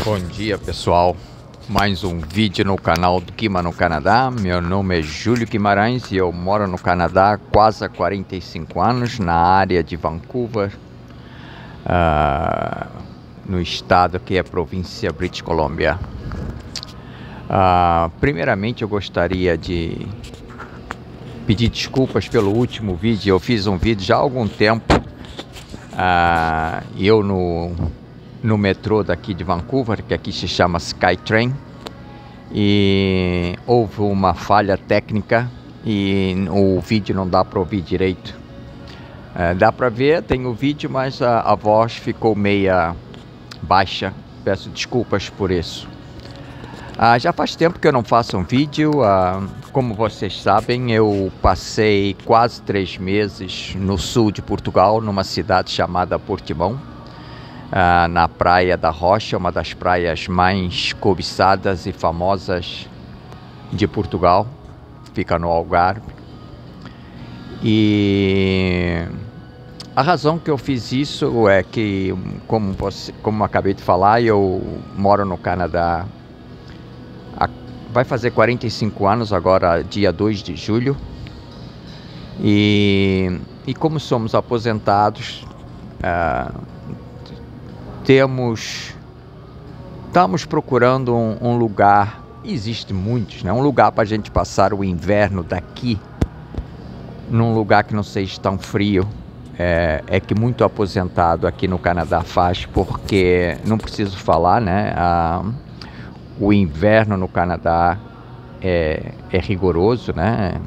Bom dia, pessoal, mais um vídeo no canal do Guima no Canadá. Meu nome é Júlio Guimarães e eu moro no Canadá há quase 45 anos, na área de Vancouver, no estado que é a província British Columbia. Primeiramente eu gostaria de pedir desculpas pelo último vídeo. Eu fiz um vídeo já há algum tempo, eu no metrô daqui de Vancouver, que aqui se chama SkyTrain, e houve uma falha técnica e o vídeo não dá para ouvir direito. Dá para ver, tem o vídeo, mas a voz ficou meia baixa. Peço desculpas por isso. Já faz tempo que eu não faço um vídeo. Como vocês sabem, eu passei quase 3 meses no sul de Portugal, numa cidade chamada Portimão, na Praia da Rocha, uma das praias mais cobiçadas e famosas de Portugal, fica no Algarve. E a razão que eu fiz isso é que, como acabei de falar, eu moro no Canadá, vai fazer 45 anos agora, dia 2 de julho, e como somos aposentados, estamos procurando um lugar, existe muitos, né? Um lugar para a gente passar o inverno daqui, num lugar que não seja tão frio. É que muito aposentado aqui no Canadá faz, porque não preciso falar, né? O inverno no Canadá é rigoroso, né?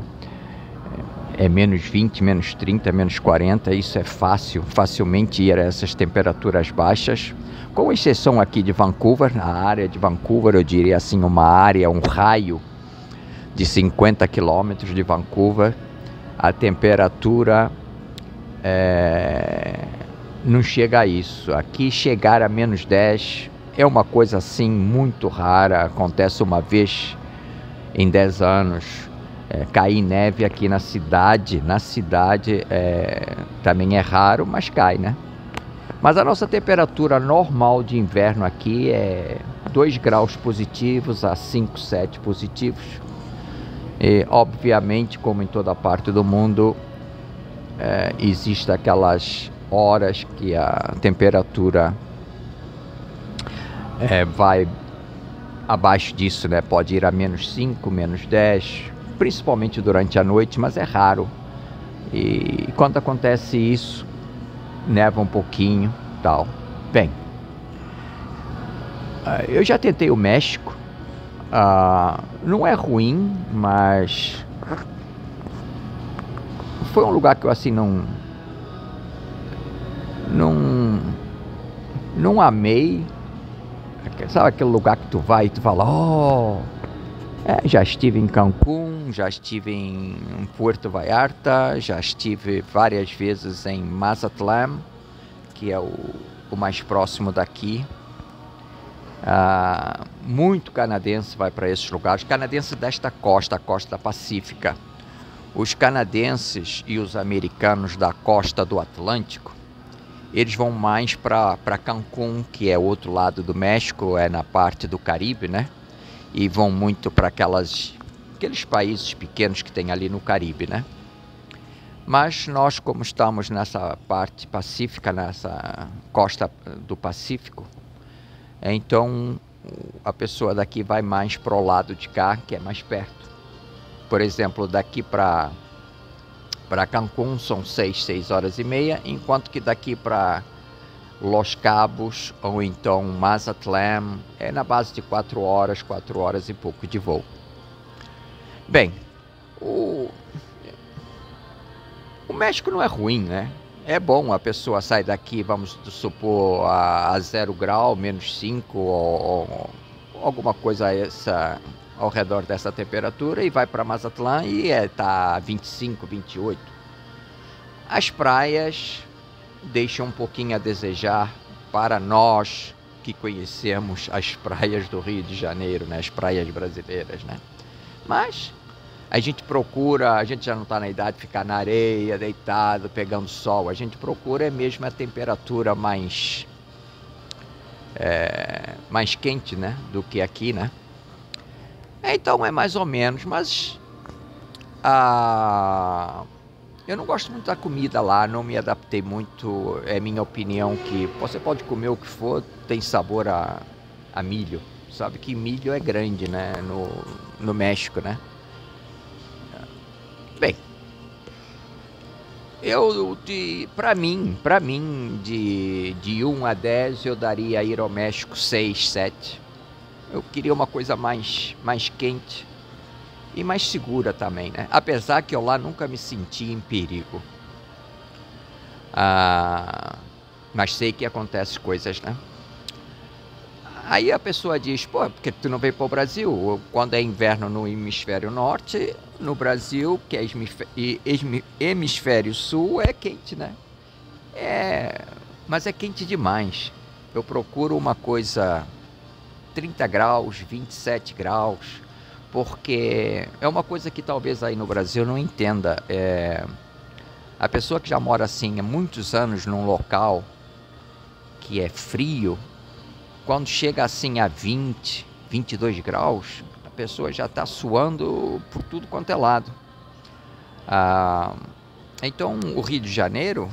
É menos 20, menos 30, menos 40, isso é facilmente ir a essas temperaturas baixas, com exceção aqui de Vancouver. Na área de Vancouver, eu diria assim, um raio de 50 quilômetros de Vancouver, a temperatura não chega a isso. Aqui chegar a menos 10 é uma coisa assim muito rara, acontece uma vez em 10 anos. Cair neve aqui na cidade também é raro, mas cai, né? Mas a nossa temperatura normal de inverno aqui é 2 graus positivos a 5, 7 positivos. E obviamente, como em toda parte do mundo, existem aquelas horas que a temperatura vai abaixo disso, né? Pode ir a menos 5, menos 10, principalmente durante a noite, mas é raro. E quando acontece isso, neva um pouquinho, tal. Bem, eu já tentei o México. Não é ruim, mas foi um lugar que eu assim não amei. Sabe aquele lugar que tu vai e tu fala, já estive em Cancún, já estive em Puerto Vallarta, já estive várias vezes em Mazatlán, que é o mais próximo daqui. Muito canadense vai para esses lugares, canadense desta costa, a costa pacífica. Os canadenses e os americanos da costa do Atlântico, eles vão mais para Cancún, que é o outro lado do México, é na parte do Caribe, né? E vão muito para aqueles países pequenos que tem ali no Caribe, né? Mas nós, como estamos nessa parte pacífica, nessa costa do Pacífico, então a pessoa daqui vai mais para o lado de cá, que é mais perto. Por exemplo, daqui para Cancún são 6 horas e meia, enquanto que daqui para Los Cabos ou então Mazatlán é na base de 4 horas e pouco de voo. Bem, o México não é ruim, né? É bom, a pessoa sai daqui, vamos supor, a 0 grau, menos 5 ou alguma coisa ao redor dessa temperatura, e vai para Mazatlán e tá 25, 28. As praias deixam um pouquinho a desejar para nós que conhecemos as praias do Rio de Janeiro, né? As praias brasileiras, né? Mas a gente já não está na idade de ficar na areia, deitado, pegando sol. A gente procura mesmo a temperatura mais mais quente, né, do que aqui, né? Então é mais ou menos, mas eu não gosto muito da comida lá, não me adaptei muito. É minha opinião que você pode comer o que for, tem sabor a milho. Sabe que milho é grande, né, no México, né? Bem, pra mim, de 1 a 10, eu daria ir ao México 6, 7. Eu queria uma coisa mais quente e mais segura também, né? Apesar que eu lá nunca me senti em perigo. Mas sei que acontecem coisas, né? Aí a pessoa diz, pô, porque tu não veio para o Brasil? Quando é inverno no hemisfério norte, no Brasil, que é hemisfério sul, é quente, né? Mas é quente demais. Eu procuro uma coisa 30 graus, 27 graus, porque é uma coisa que talvez aí no Brasil não entenda. A pessoa que já mora assim há muitos anos num local que é frio, quando chega assim a 20, 22 graus, a pessoa já está suando por tudo quanto é lado. Então o Rio de Janeiro,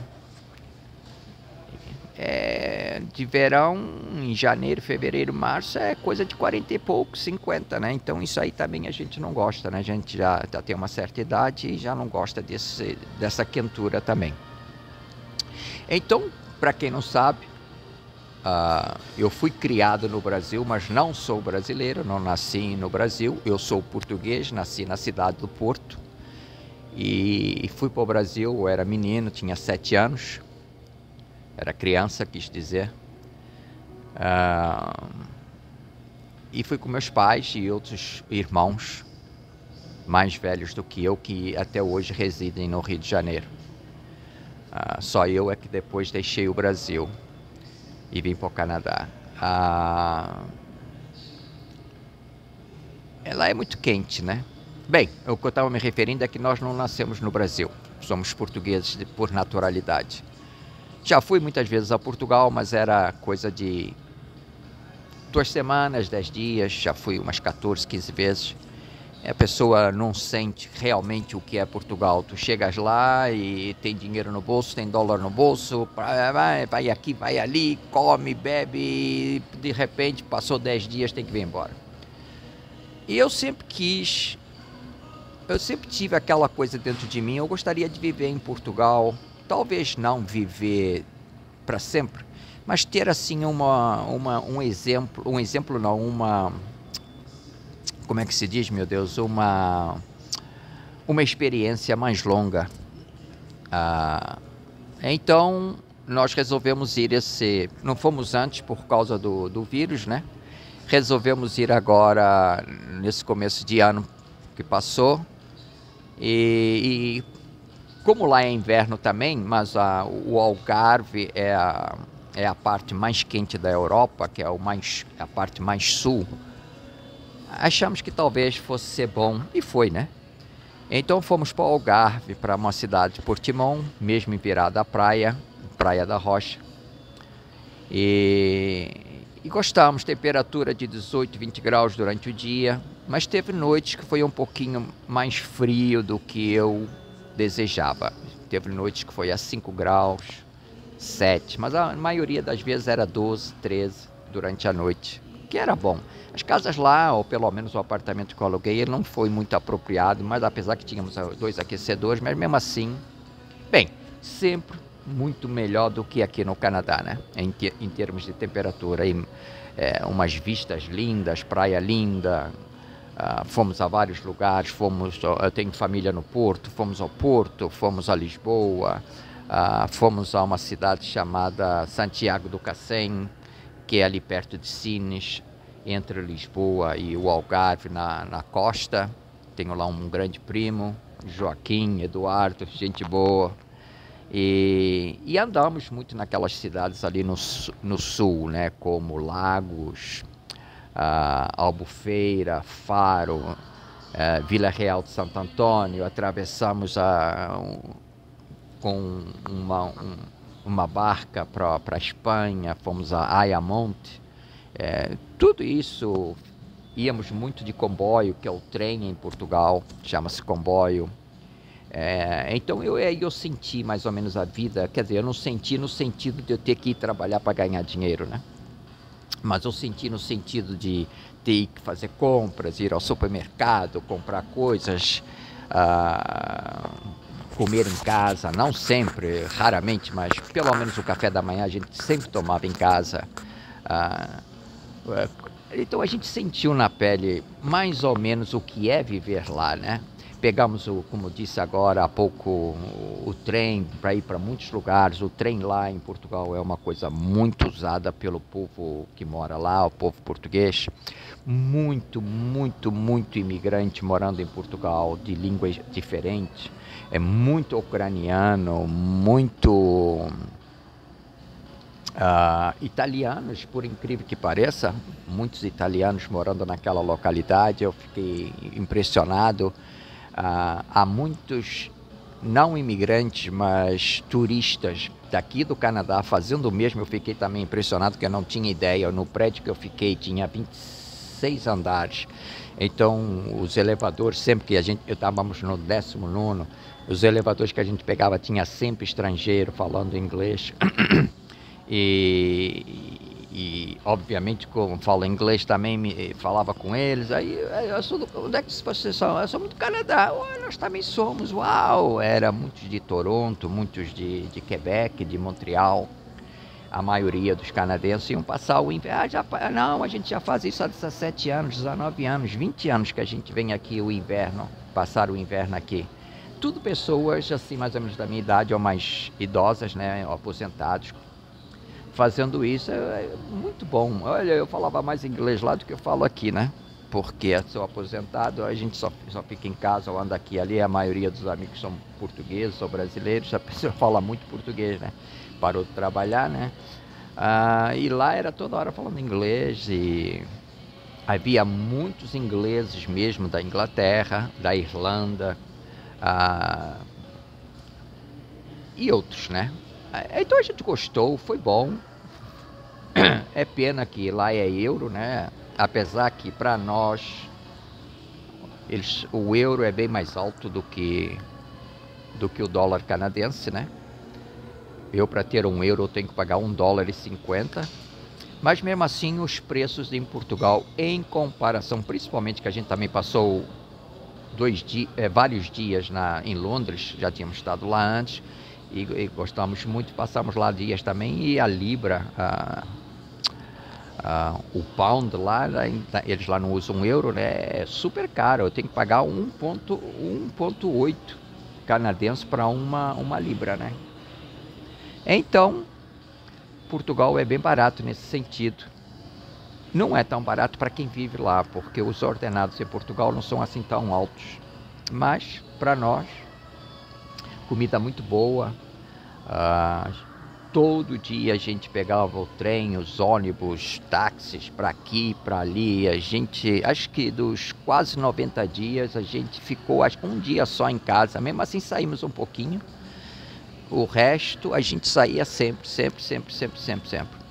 de verão, em janeiro, fevereiro, março, é coisa de 40 e pouco, 50, né? Então isso aí também a gente não gosta, né? A gente já tem uma certa idade e já não gosta dessa quentura também. Então, para quem não sabe, eu fui criado no Brasil, mas não sou brasileiro, não nasci no Brasil. Eu sou português, nasci na cidade do Porto e fui para o Brasil. Eu era menino, tinha 7 anos, era criança, quis dizer, e fui com meus pais e outros irmãos mais velhos do que eu, que até hoje residem no Rio de Janeiro. Só eu é que depois deixei o Brasil e vim para o Canadá. Ela é muito quente, né? Bem, o que eu estava me referindo é que nós não nascemos no Brasil. Somos portugueses por naturalidade. Já fui muitas vezes a Portugal, mas era coisa de 2 semanas, 10 dias. Já fui umas 14, 15 vezes. A pessoa não sente realmente o que é Portugal. Tu chegas lá e tem dinheiro no bolso, tem dólar no bolso, vai aqui, vai ali, come, bebe, e de repente passou 10 dias, tem que vir embora. E eu sempre tive aquela coisa dentro de mim, eu gostaria de viver em Portugal, talvez não viver para sempre, mas ter assim um exemplo não, como é que se diz, meu Deus, uma experiência mais longa. Então, nós resolvemos ir não fomos antes por causa do vírus, né? Resolvemos ir agora, nesse começo de ano que passou, e como lá é inverno também, mas o Algarve é a parte mais quente da Europa, que é a parte mais sul, achamos que talvez fosse ser bom, e foi, né? Então fomos para o Algarve, para uma cidade de Portimão, mesmo em virada à Praia da Rocha. E gostamos, temperatura de 18, 20 graus durante o dia, mas teve noites que foi um pouquinho mais frio do que eu desejava. Teve noites que foi a 5 graus, 7, mas a maioria das vezes era 12, 13 durante a noite, que era bom. As casas lá, ou pelo menos o apartamento que eu aluguei, ele não foi muito apropriado, mas apesar que tínhamos 2 aquecedores, mas mesmo assim, bem, sempre muito melhor do que aqui no Canadá, né? Em termos de temperatura. E, umas vistas lindas, praia linda, fomos a vários lugares, eu tenho família no Porto, fomos ao Porto, fomos a Lisboa, fomos a uma cidade chamada Santiago do Cacém, que é ali perto de Sines, entre Lisboa e o Algarve, na costa. Tenho lá um grande primo, Joaquim, Eduardo, gente boa. E andamos muito naquelas cidades ali no sul, né, como Lagos, Albufeira, Faro, Vila Real de Santo Antônio. Atravessamos com uma barca para a Espanha, fomos a Ayamonte, Tudo isso, íamos muito de comboio, que é o trem em Portugal, chama-se comboio. Então eu senti mais ou menos a vida, quer dizer, eu não senti no sentido de eu ter que ir trabalhar para ganhar dinheiro, né? Mas eu senti no sentido de ter que fazer compras, ir ao supermercado, comprar coisas, comer em casa, não sempre, raramente, mas pelo menos o café da manhã a gente sempre tomava em casa. Então a gente sentiu na pele mais ou menos o que é viver lá, né? Pegamos, como disse agora há pouco, o trem para ir para muitos lugares. O trem lá em Portugal é uma coisa muito usada pelo povo que mora lá, o povo português. Muito, muito, muito imigrante morando em Portugal, de línguas diferentes. É muito ucraniano, muito italianos, por incrível que pareça. Muitos italianos morando naquela localidade. Eu fiquei impressionado. Há muitos não imigrantes, mas turistas daqui do Canadá fazendo o mesmo. Eu fiquei também impressionado, porque eu não tinha ideia. No prédio que eu fiquei tinha 26 andares. Então os elevadores, sempre que estávamos no 19º, os elevadores que a gente pegava tinha sempre estrangeiro falando inglês. E obviamente, como falo inglês também, falava com eles. Aí, onde é que vocês são? Eu sou do Canadá. Nós também somos. Uau! Era muitos de Toronto, muitos de Quebec, de Montreal. A maioria dos canadenses iam passar o inverno. Não, a gente já faz isso há 17 anos, 19 anos, 20 anos que a gente vem aqui o inverno, passar o inverno aqui. Tudo pessoas assim, mais ou menos da minha idade ou mais idosas, né, aposentados, fazendo isso. É muito bom. Olha, eu falava mais inglês lá do que eu falo aqui, né? Porque sou aposentado, a gente só fica em casa ou anda aqui e ali. A maioria dos amigos são portugueses ou brasileiros. A pessoa fala muito português, né? Parou de trabalhar, né? E lá era toda hora falando inglês. E havia muitos ingleses mesmo da Inglaterra, da Irlanda, e outros, né? Então a gente gostou, foi bom. É pena que lá é euro, né? Apesar que para nós o euro é bem mais alto do que o dólar canadense, né? Eu, para ter um euro, eu tenho que pagar $1,50. Mas mesmo assim, os preços em Portugal, em comparação, principalmente que a gente também passou vários dias em Londres, já tínhamos estado lá antes, e gostamos muito, passamos lá dias também. E a libra, o pound lá, eles lá não usam euro, né? É super caro. Eu tenho que pagar 1,8 canadense para uma libra, né? Então Portugal é bem barato nesse sentido. Não é tão barato para quem vive lá, porque os ordenados em Portugal não são assim tão altos. Mas para nós, comida muito boa. Todo dia a gente pegava o trem, os ônibus, táxis para aqui, para ali. A gente, acho que dos quase 90 dias, a gente ficou um dia só em casa. Mesmo assim saímos um pouquinho. O resto a gente saía sempre.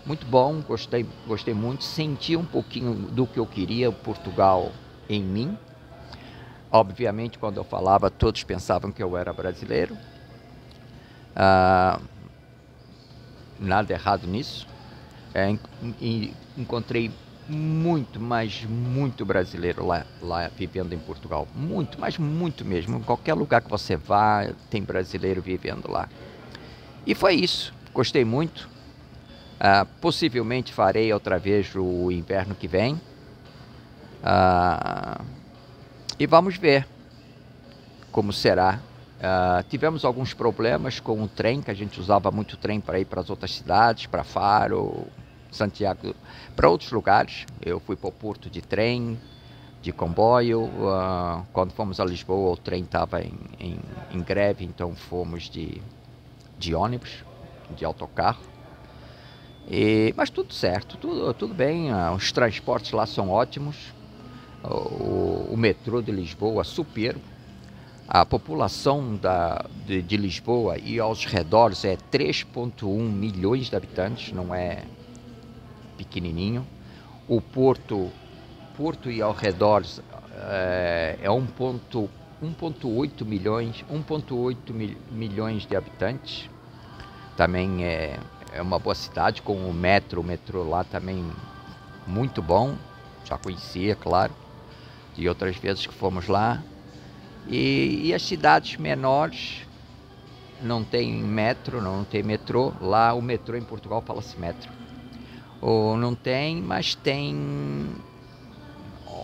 Muito bom, gostei muito. Senti um pouquinho do que eu queria, Portugal em mim. Obviamente, quando eu falava, todos pensavam que eu era brasileiro. Nada errado nisso. Encontrei muito, mas muito brasileiro lá vivendo em Portugal. Muito, mas muito mesmo. Em qualquer lugar que você vá, tem brasileiro vivendo lá. E foi isso. Gostei muito. Possivelmente farei outra vez o inverno que vem. E vamos ver como será. Tivemos alguns problemas com o trem, que a gente usava muito trem para ir para as outras cidades, para Faro, Santiago, para outros lugares. Eu fui para o Porto de trem, de comboio. Quando fomos a Lisboa, o trem estava em greve, então fomos de ônibus, de autocarro. Mas tudo certo, tudo bem. Os transportes lá são ótimos. O metrô de Lisboa, superbo. A população de Lisboa e aos redores é 3,1 milhões de habitantes, não é pequenininho. O Porto e ao redor é 1,8 milhões de habitantes. Também é uma boa cidade, com o metrô lá também muito bom. Já conhecia, claro, de outras vezes que fomos lá. E as cidades menores não tem metro, não tem metrô. Lá o metrô em Portugal fala-se metro. Ou não tem, mas tem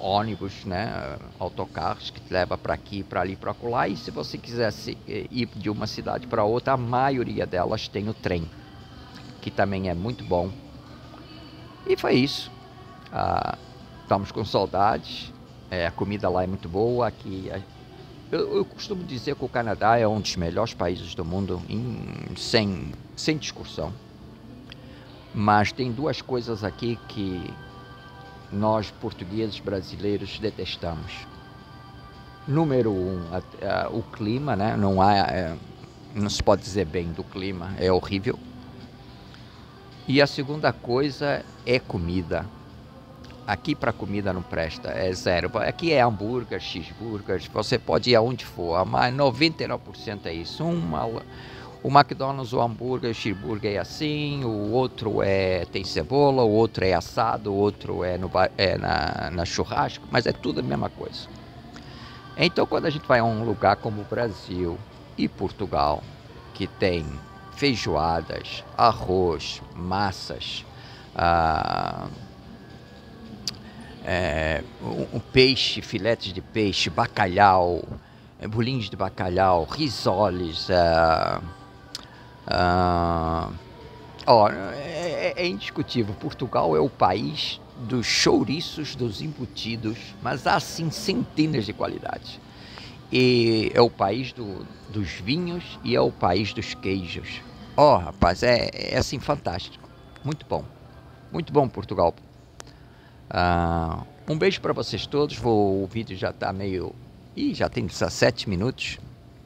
ônibus, né, autocarros que te leva para aqui, para ali, para acolá. E se você quisesse ir de uma cidade para outra, a maioria delas tem o trem, que também é muito bom. E foi isso. Estamos com saudades. A comida lá é muito boa. Aqui eu costumo dizer que o Canadá é um dos melhores países do mundo, sem discussão. Mas tem duas coisas aqui que nós, portugueses brasileiros, detestamos. Número um, o clima, né? Não se pode dizer bem do clima, é horrível. E a segunda coisa é comida. Aqui para comida não presta, é zero. Aqui é hambúrguer, cheeseburgers, você pode ir aonde for, mas 99% é isso. O McDonald's, o hambúrguer, o cheeseburger é assim, o outro tem cebola, o outro é assado, o outro é na churrasco, mas é tudo a mesma coisa. Então, quando a gente vai a um lugar como o Brasil e Portugal, que tem feijoadas, arroz, massas, peixe, filetes de peixe, bacalhau, bolinhos de bacalhau, risoles, é indiscutível. Portugal é o país dos chouriços, dos embutidos, mas há assim centenas de qualidades. E é o país dos vinhos e é o país dos queijos. Rapaz, é assim fantástico. Muito bom Portugal. Um beijo para vocês todos. O vídeo já está meio... já tem 17 minutos.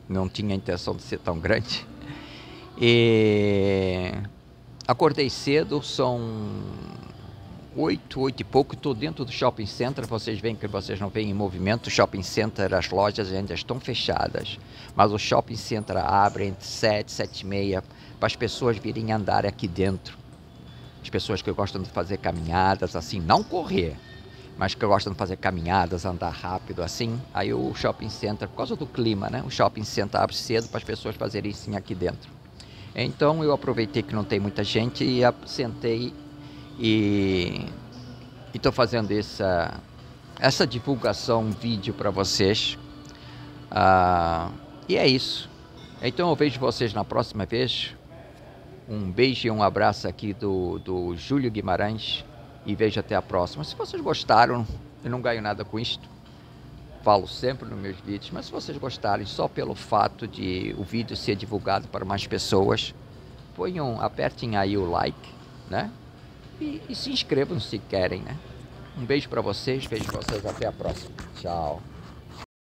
Não tinha a intenção de ser tão grande. E acordei cedo, são 8 e pouco, estou dentro do shopping center. Vocês veem que vocês não veem em movimento. O shopping center, as lojas ainda estão fechadas, mas o shopping center abre entre 7 e 7h30 para as pessoas virem andar aqui dentro. As pessoas que gostam de fazer caminhadas, assim, não correr, mas que gostam de fazer caminhadas, andar rápido, assim. Aí o shopping center, por causa do clima, né, o shopping center abre cedo para as pessoas fazerem isso aqui dentro. Então eu aproveitei que não tem muita gente e sentei e estou fazendo essa divulgação vídeo para vocês. E é isso. Então eu vejo vocês na próxima vez. Um beijo e um abraço aqui do Júlio Guimarães e vejo até a próxima. Se vocês gostaram, eu não ganho nada com isto. Falo sempre nos meus vídeos, mas se vocês gostarem, só pelo fato de o vídeo ser divulgado para mais pessoas, apertem aí o like, né? E se inscrevam se querem, né? Um beijo para vocês, vejo vocês até a próxima. Tchau.